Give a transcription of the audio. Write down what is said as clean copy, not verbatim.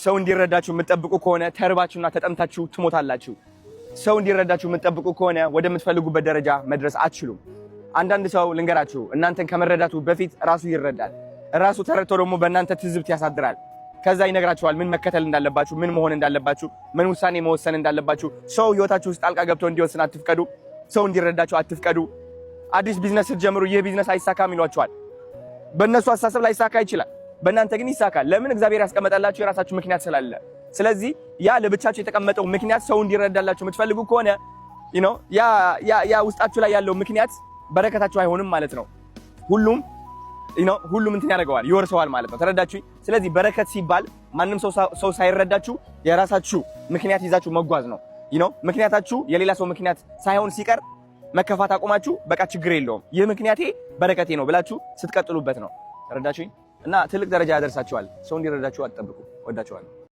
ሰው እንዲረዳችሁ የምትጠብቁ ከሆነ ተርባችሁና ተጠምታችሁ ትሞታላችሁ። ሰው እንዲረዳችሁ የምትጠብቁ ከሆነ ወደምትፈልጉበት ደረጃ መድረስ አትችሉም። አንዳንድ ሰው ልንገራችሁ፣ እናንተን ከመረዳቱ በፊት ራሱ ይረዳል። ራሱ ተረድቶ ደግሞ በእናንተ ትዝብት ያሳድራል። ከዛ ይነግራችኋል ምን መከተል እንዳለባችሁ፣ ምን መሆን እንዳለባችሁ፣ ምን ውሳኔ መወሰን እንዳለባችሁ። ሰው ህይወታችሁ ውስጥ ጣልቃ ገብቶ እንዲወስን አትፍቀዱ። ሰው እንዲረዳችሁ አትፍቀዱ። አዲስ ቢዝነስ ስትጀምሩ ይህ ቢዝነስ አይሳካም ይሏችኋል። በእነሱ አስተሳሰብ ላይሳካ ይችላል፣ በእናንተ ግን ይሳካል። ለምን? እግዚአብሔር ያስቀመጠላችሁ የራሳችሁ ምክንያት ስላለ። ስለዚህ ያ ለብቻችሁ የተቀመጠው ምክንያት ሰው እንዲረዳላችሁ የምትፈልጉ ከሆነ ያ ውስጣችሁ ላይ ያለው ምክንያት በረከታችሁ አይሆንም ማለት ነው። ሁሉም እንትን ያደርገዋል፣ ይወርሰዋል ማለት ነው። ተረዳችሁ? ስለዚህ በረከት ሲባል ማንም ሰው ሳይረዳችሁ የራሳችሁ ምክንያት ይዛችሁ መጓዝ ነው። ምክንያታችሁ የሌላ ሰው ምክንያት ሳይሆን ሲቀር መከፋት አቆማችሁ፣ በቃ ችግር የለውም ይህ ምክንያቴ በረከቴ ነው ብላችሁ ስትቀጥሉበት ነው። ተረዳችሁኝ? እና ትልቅ ደረጃ ያደርሳችኋል። ሰው እንዲረዳችሁ አትጠብቁ። ወዳችኋለሁ።